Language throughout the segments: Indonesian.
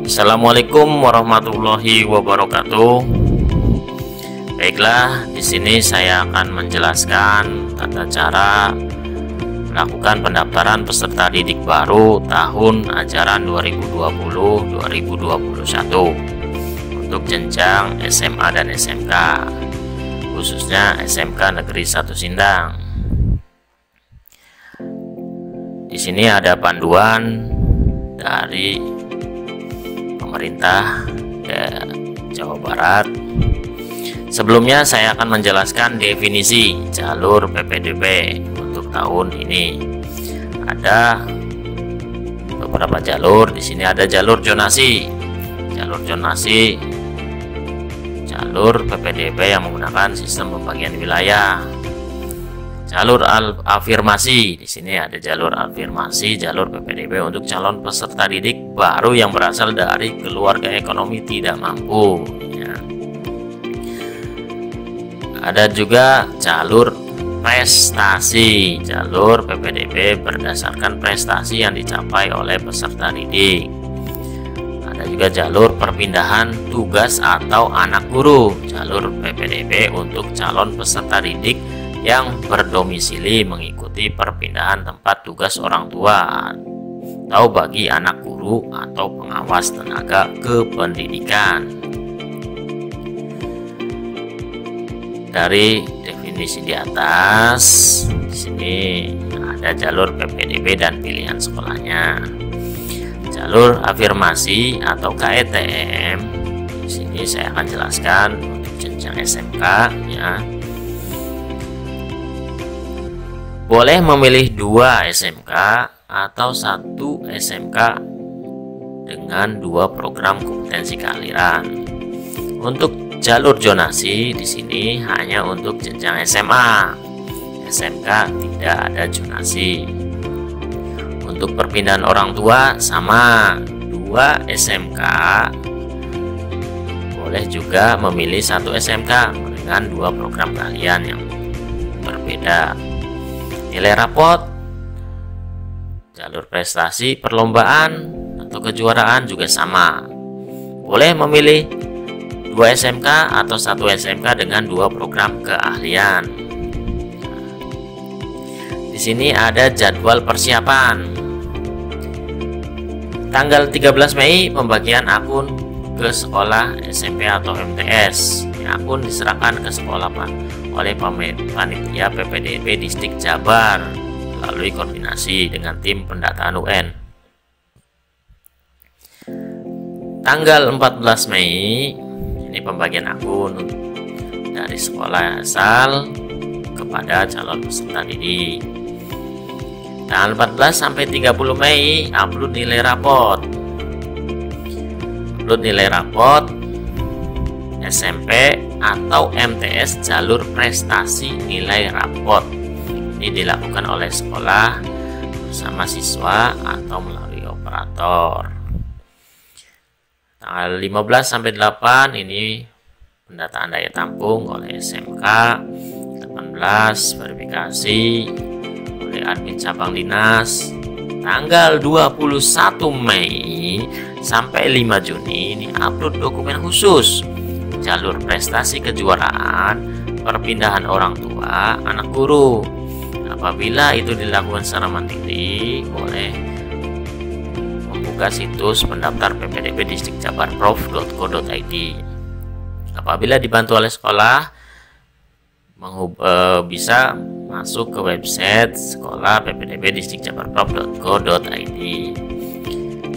Assalamualaikum warahmatullahi wabarakatuh. Baiklah, di sini saya akan menjelaskan tata cara melakukan pendaftaran peserta didik baru tahun ajaran 2020-2021 untuk jenjang SMA dan SMK, khususnya SMK Negeri 1 Sindang. Di sini ada panduan dari pemerintah Jawa Barat. Sebelumnya saya akan menjelaskan definisi jalur PPDB untuk tahun ini. Ada beberapa jalur. Di sini ada jalur zonasi. Jalur PPDB yang menggunakan sistem pembagian wilayah. Jalur afirmasi. Di sini ada jalur afirmasi, jalur PPDB untuk calon peserta didik baru yang berasal dari keluarga ekonomi tidak mampu. Ya. Ada juga jalur prestasi, jalur PPDB berdasarkan prestasi yang dicapai oleh peserta didik. Ada juga jalur perpindahan tugas atau anak guru, jalur PPDB untuk calon peserta didik yang berdomisili mengikuti perpindahan tempat tugas orang tua atau bagi anak guru atau pengawas tenaga kependidikan. Dari definisi di atas, di sini ada jalur PPDB dan pilihan sekolahnya. Jalur afirmasi atau KETM, di sini saya akan jelaskan untuk jenjang SMK ya. Boleh memilih 2 SMK atau 1 SMK dengan 2 program kompetensi keahlian. Untuk jalur zonasi di sini hanya untuk jenjang SMA. SMK tidak ada zonasi. Untuk perpindahan orang tua sama, 2 SMK. Boleh juga memilih 1 SMK dengan 2 program keahlian yang berbeda. Nilai rapot, jalur prestasi, perlombaan atau kejuaraan juga sama. Boleh memilih 2 SMK atau 1 SMK dengan 2 program keahlian. Di sini ada jadwal persiapan. Tanggal 13 Mei pembagian akun ke sekolah SMP atau MTS. Akun diserahkan ke sekolah oleh panitia PPDB Distrik Jabar melalui koordinasi dengan tim pendataan UN. Tanggal 14 Mei ini pembagian akun dari sekolah asal kepada calon peserta didik. Tanggal 14 sampai 30 Mei upload nilai rapot. Upload nilai rapot SMP atau MTS jalur prestasi nilai rapot. Ini dilakukan oleh sekolah bersama siswa atau melalui operator. Tanggal 15 sampai 8 ini pendataan daya tampung oleh SMK. 18 verifikasi oleh admin cabang dinas. Tanggal 21 Mei sampai 5 Juni ini upload dokumen khusus jalur prestasi kejuaraan, perpindahan orang tua, anak guru. Apabila itu dilakukan secara mandiri, boleh membuka situs pendaftar PPDB Distrik Jabarprof.co.id. Apabila dibantu oleh sekolah, bisa masuk ke website sekolah PPDB Distrik Jabarprof.co.id.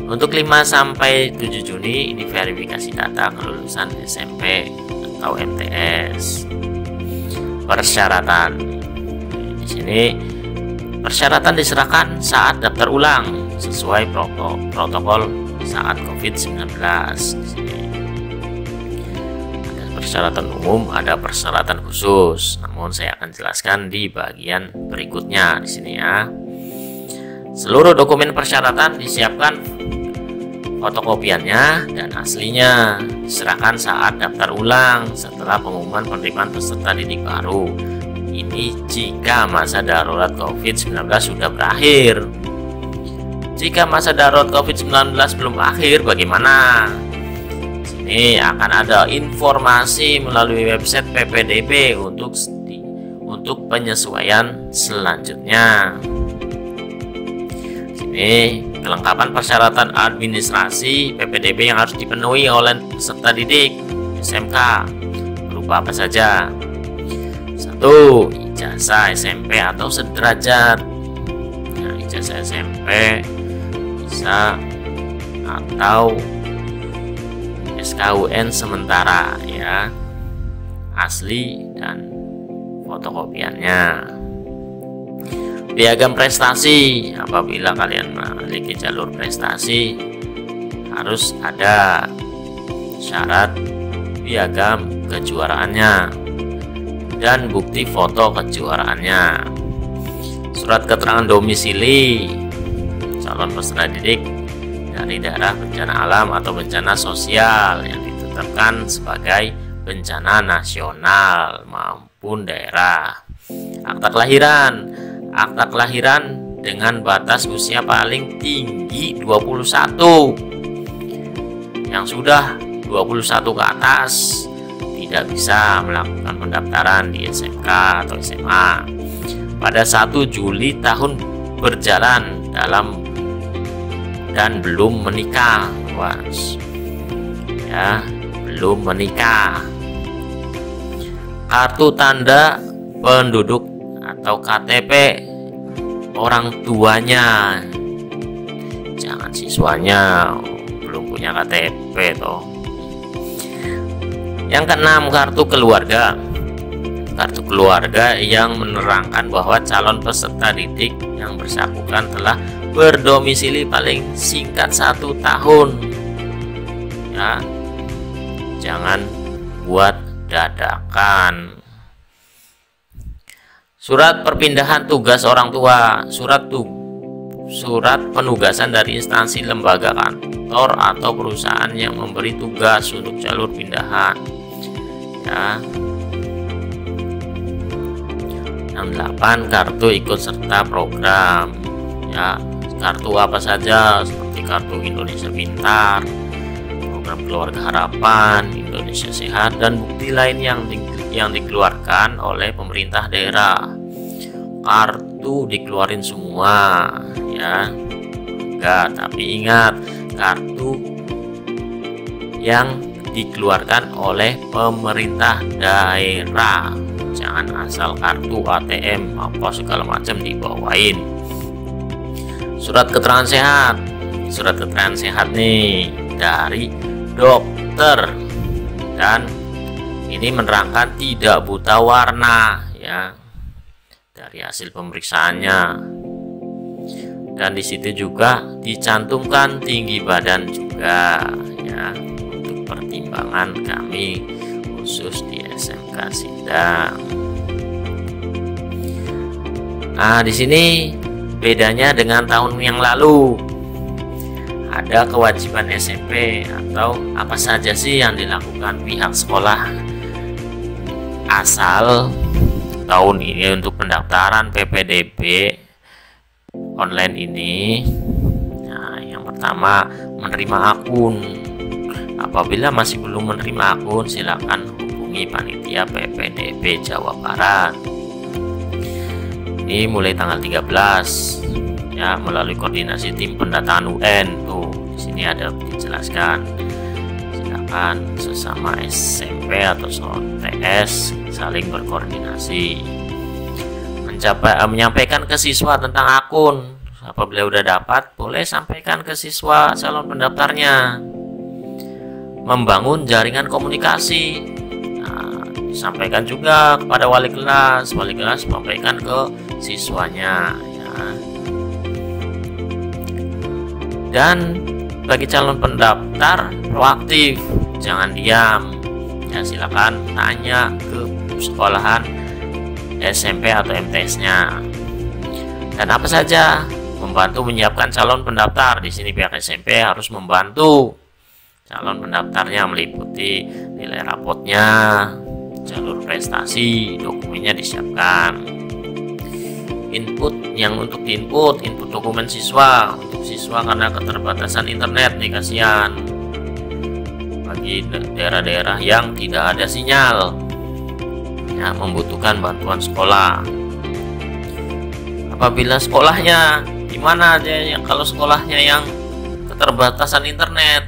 Untuk 5 sampai 7 Juni ini verifikasi data kelulusan SMP atau MTS. Persyaratan. Di sini persyaratan diserahkan saat daftar ulang sesuai protokol saat COVID-19. Di sini ada persyaratan umum, ada persyaratan khusus. Namun saya akan jelaskan di bagian berikutnya di sini ya. Seluruh dokumen persyaratan disiapkan fotokopiannya dan aslinya diserahkan saat daftar ulang setelah pengumuman penerimaan peserta didik baru. Ini jika masa darurat COVID-19 sudah berakhir. Jika masa darurat COVID-19 belum akhir, bagaimana? Sini akan ada informasi melalui website PPDB untuk penyesuaian selanjutnya. Sini kelengkapan persyaratan administrasi PPDB yang harus dipenuhi oleh peserta didik SMK berupa apa saja? 1. Ijazah SMP atau sederajat. Nah, ijazah SMP bisa atau SKUN sementara ya, asli dan fotokopiannya. Piagam prestasi, apabila kalian memiliki jalur prestasi harus ada syarat piagam kejuaraannya dan bukti foto kejuaraannya. Surat keterangan domisili calon peserta didik dari daerah bencana alam atau bencana sosial yang ditetapkan sebagai bencana nasional maupun daerah. Akta kelahiran dengan batas usia paling tinggi 21. Yang sudah 21 ke atas tidak bisa melakukan pendaftaran di SMK atau SMA pada 1 Juli tahun berjalan dan belum menikah. Belum menikah. Kartu tanda penduduk atau KTP orang tuanya, jangan siswanya belum punya KTP toh. Yang keenam, kartu keluarga. Kartu keluarga yang menerangkan bahwa calon peserta didik yang bersangkutan telah berdomisili paling singkat 1 tahun ya, jangan buat dadakan. Surat perpindahan tugas orang tua, surat penugasan dari instansi, lembaga, kantor atau perusahaan yang memberi tugas untuk jalur pindahan ya. Yang 8, kartu ikut serta program ya. Kartu apa saja seperti kartu Indonesia Pintar, program Keluarga Harapan, Indonesia Sehat, dan bukti lain yang dikeluarkan oleh pemerintah daerah. Kartu dikeluarin semua ya, enggak, tapi ingat, kartu yang dikeluarkan oleh pemerintah daerah, jangan asal kartu ATM apa segala macam dibawain. Surat keterangan sehat nih dari dokter, dan ini menerangkan tidak buta warna ya dari hasil pemeriksaannya, dan di situ juga dicantumkan tinggi badan juga ya untuk pertimbangan kami khusus di SMK Sindang. Nah, di sini bedanya dengan tahun yang lalu. Ada kewajiban SMP atau apa saja sih yang dilakukan pihak sekolah asal tahun ini untuk pendaftaran PPDB online ini. Nah, yang pertama, menerima akun. Apabila masih belum menerima akun, silakan hubungi panitia PPDB Jawa Barat. Ini mulai tanggal 13 ya, melalui koordinasi tim pendataan UN. Tuh, di sini ada dijelaskan. Silakan sesama SMP atau TS saling berkoordinasi. Menyampaikan ke siswa tentang akun. Apabila udah dapat, boleh sampaikan ke siswa calon pendaftarnya. Membangun jaringan komunikasi. Nah, sampaikan juga kepada wali kelas sampaikan ke siswanya ya. Dan bagi calon pendaftar proaktif, jangan diam ya, silakan tanya ke sekolahan SMP atau MTS-nya. Dan apa saja membantu menyiapkan calon pendaftar. Di sini pihak SMP harus membantu calon pendaftarnya, meliputi nilai rapotnya, jalur prestasi, dokumennya disiapkan. untuk input dokumen siswa untuk siswa karena keterbatasan internet nih, kasihan bagi daerah-daerah yang tidak ada sinyal ya, membutuhkan bantuan sekolah. Apabila sekolahnya gimana aja ya, kalau sekolahnya yang keterbatasan internet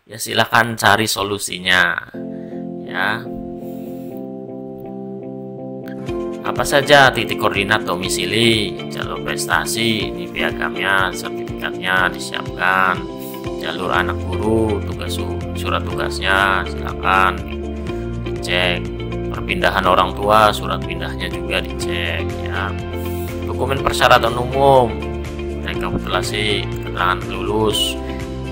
ya silahkan cari solusinya ya. Apa saja titik koordinat domisili, jalur prestasi di piagamnya, sertifikatnya disiapkan, jalur anak guru, surat tugasnya silakan dicek, perpindahan orang tua, surat pindahnya juga dicek ya. Dokumen persyaratan umum, rekapitulasi keterangan lulus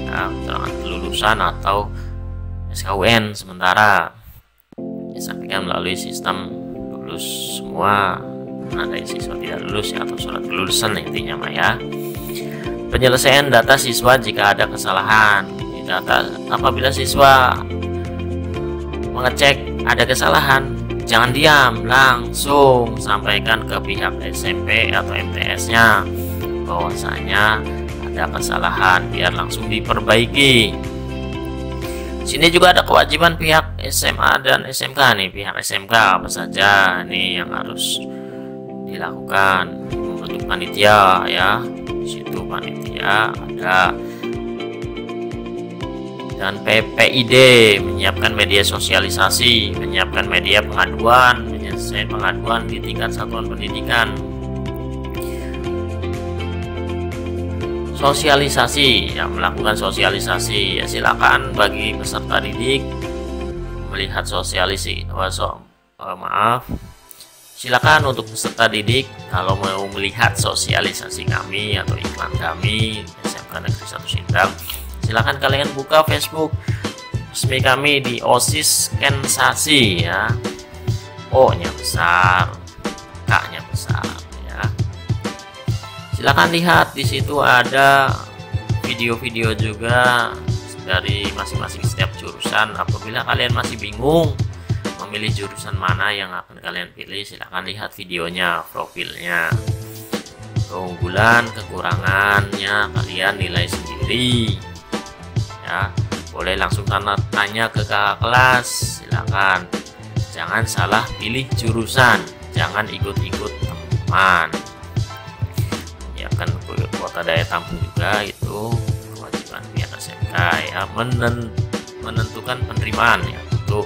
ya, keterangan kelulusan atau SKUN sementara disampaikan melalui sistem lulus semua, ada siswa tidak lulus ya, atau surat kelulusan intinya mah ya. Penyelesaian data siswa jika ada kesalahan di data. Apabila siswa mengecek ada kesalahan, jangan diam, langsung sampaikan ke pihak SMP atau MTS-nya bahwasanya ada kesalahan biar langsung diperbaiki. Sini juga ada kewajiban pihak SMA dan SMK nih. Pihak SMK apa saja nih yang harus dilakukan? Membentuk panitia ya. Di situ panitia ada, dan PPID menyiapkan media sosialisasi, menyiapkan media pengaduan, menyelesaikan pengaduan di tingkat satuan pendidikan. Sosialisasi ya, melakukan sosialisasi ya, silakan bagi peserta didik melihat silakan untuk peserta didik kalau mau melihat sosialisasi kami atau iklan kami SMK Negeri 1 Sindang, silakan kalian buka Facebook resmi kami di OSIS Kensasi ya, O-nya besar, K-nya besar. Silakan lihat, di situ ada video-video juga dari masing-masing setiap jurusan. Apabila kalian masih bingung memilih jurusan mana yang akan kalian pilih, silakan lihat videonya, profilnya, keunggulan, kekurangannya kalian nilai sendiri ya. Boleh langsung tanya ke kakak kelas, silakan. Jangan salah pilih jurusan, jangan ikut-ikut teman. Menyiapkan kuota daya tampung juga, itu kewajiban pihak SMK ya. Menentukan penerimaan ya, itu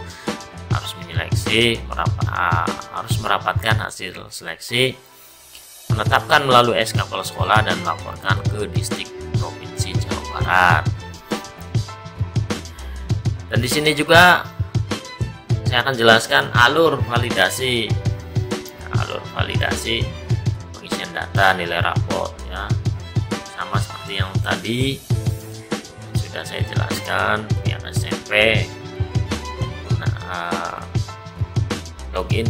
harus menyeleksi, harus merapatkan hasil seleksi, menetapkan melalui SK kepala sekolah dan melaporkan ke distrik provinsi Jawa Barat. Dan di sini juga saya akan jelaskan alur validasi. Alur validasi pengisian data nilai rapot ya, sama seperti yang tadi sudah saya jelaskan. Pihak SMP login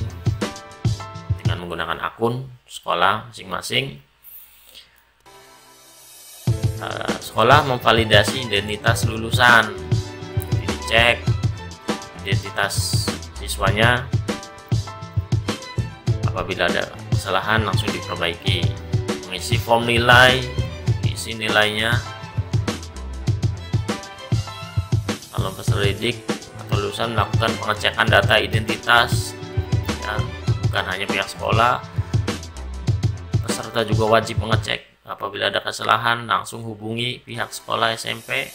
dengan menggunakan akun sekolah masing-masing. Sekolah memvalidasi identitas lulusan, dicek identitas siswanya. Apabila ada kesalahan langsung diperbaiki. Mengisi form nilai, isi nilainya. Kalau peserta didik atau lulusan melakukan pengecekan data identitas ya, bukan hanya pihak sekolah, peserta juga wajib mengecek. Apabila ada kesalahan langsung hubungi pihak sekolah SMP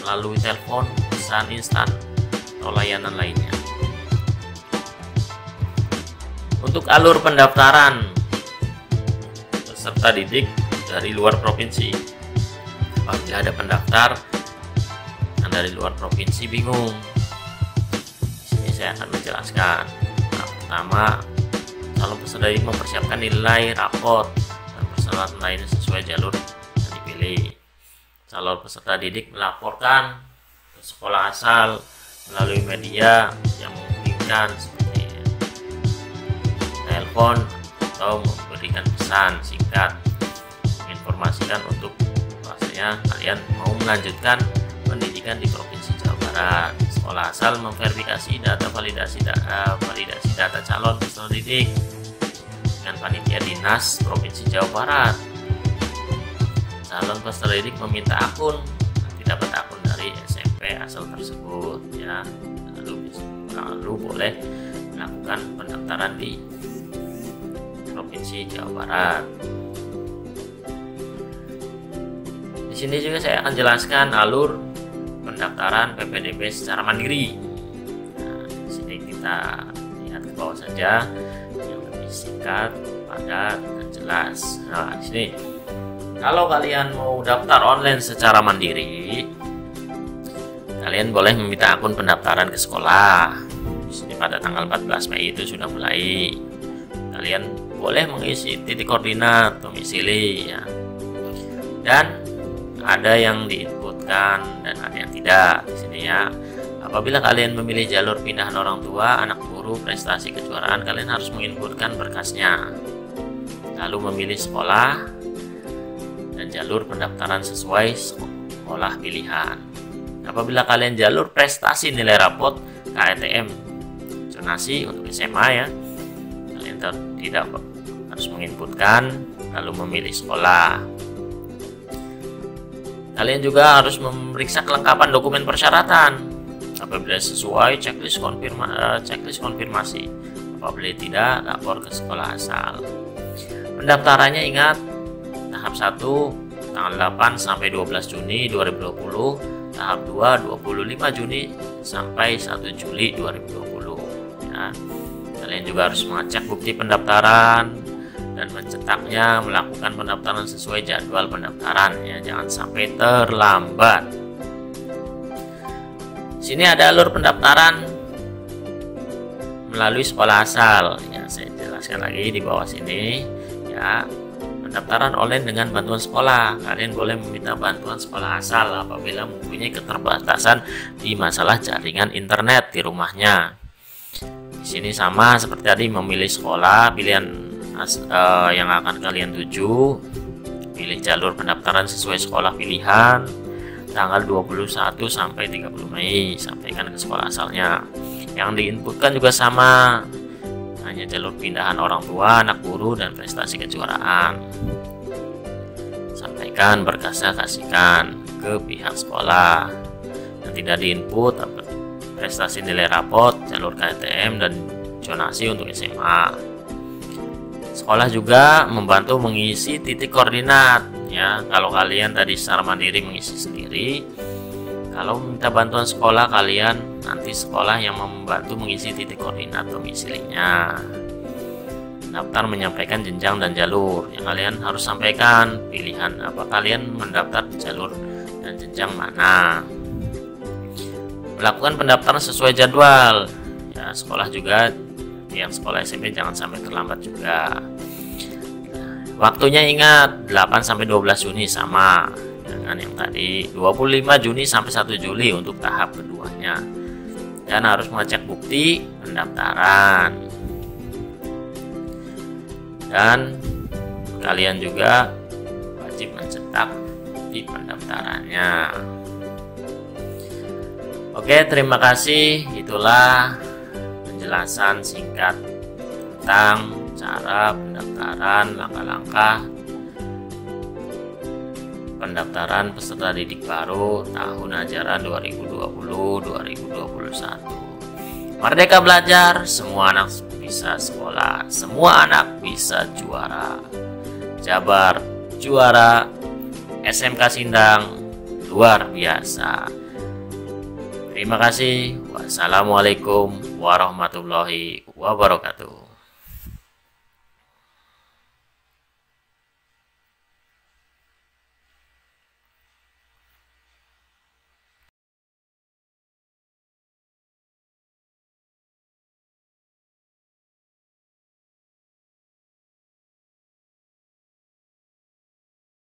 melalui telepon, pesan instan atau layanan lainnya. Untuk alur pendaftaran peserta didik dari luar provinsi, apabila ada pendaftar yang dari luar provinsi bingung, di sini saya akan menjelaskan. Pertama, calon peserta didik mempersiapkan nilai rapot dan persyaratan lainnya sesuai jalur yang dipilih. Calon peserta didik melaporkan ke sekolah asal melalui media yang memungkinkan seperti telepon atau memberikan pesan singkat menginformasikan untuk bahwasanya kalian mau melanjutkan pendidikan di Provinsi Jawa Barat. Sekolah asal memverifikasi validasi data calon peserta didik dengan panitia dinas Provinsi Jawa Barat. Calon peserta didik meminta akun, nanti dapat akun dari SMP asal tersebut ya. Lalu boleh melakukan pendaftaran di Provinsi Jawa Barat. Di sini juga saya akan jelaskan alur pendaftaran PPDB secara mandiri. Nah, di sini kita lihat ke bawah saja yang lebih singkat, padat, dan jelas. Nah, di sini kalau kalian mau daftar online secara mandiri, kalian boleh meminta akun pendaftaran ke sekolah. Di sini pada tanggal 14 Mei itu sudah mulai. Kalian boleh mengisi titik koordinat domisili ya. Dan ada yang diinputkan dan ada yang tidak di sini ya. Apabila kalian memilih jalur pindahan orang tua, anak guru, prestasi kejuaraan, kalian harus menginputkan berkasnya. Lalu memilih sekolah dan jalur pendaftaran sesuai sekolah pilihan. Apabila kalian jalur prestasi nilai rapot KTM zonasi untuk SMA ya, kalian tidak harus menginputkan lalu memilih sekolah. Kalian juga harus memeriksa kelengkapan dokumen persyaratan. Apabila sesuai checklist konfirmasi. Apabila tidak, lapor ke sekolah asal. Pendaftarannya ingat tahap 1 tanggal 8 sampai 12 Juni 2020, tahap 2 25 Juni sampai 1 Juli 2020 ya. Kalian juga harus mengecek bukti pendaftaran dan mencetaknya, melakukan pendaftaran sesuai jadwal pendaftaran ya, jangan sampai terlambat. Sini ada alur pendaftaran melalui sekolah asal ya, saya jelaskan lagi di bawah sini ya. Pendaftaran online dengan bantuan sekolah. Kalian boleh meminta bantuan sekolah asal apabila mempunyai keterbatasan di masalah jaringan internet di rumahnya. Di sini sama seperti tadi, memilih sekolah pilihan yang akan kalian tuju, pilih jalur pendaftaran sesuai sekolah pilihan, tanggal 21 sampai 30 Mei, sampaikan ke sekolah asalnya. Yang diinputkan juga sama, hanya jalur pindahan orang tua, anak guru, dan prestasi kejuaraan. Sampaikan berkasnya, kasihkan ke pihak sekolah. Yang tidak diinput prestasi nilai rapot, jalur KTM, dan zonasi untuk SMA. Sekolah juga membantu mengisi titik koordinat ya. Kalau kalian tadi secara mandiri mengisi sendiri, kalau minta bantuan sekolah, kalian nanti sekolah yang membantu mengisi titik koordinat domisilinya. Daftar menyampaikan jenjang dan jalur yang kalian harus sampaikan, pilihan apa kalian mendaftar jalur dan jenjang mana. Melakukan pendaftaran sesuai jadwal ya. Sekolah juga, yang sekolah SMP jangan sampai terlambat juga. Waktunya ingat 8 sampai 12 Juni sama dengan yang tadi, 25 Juni sampai 1 Juli untuk tahap keduanya. Dan harus mengecek bukti pendaftaran. Dan kalian juga wajib mencetak di pendaftarannya. Oke, terima kasih. Itulah penjelasan singkat tentang cara pendaftaran, langkah-langkah pendaftaran peserta didik baru tahun ajaran 2020-2021. Merdeka belajar, semua anak bisa sekolah, semua anak bisa juara. Jabar juara, SMK Sindang luar biasa. Terima kasih. Wassalamualaikum warahmatullahi wabarakatuh.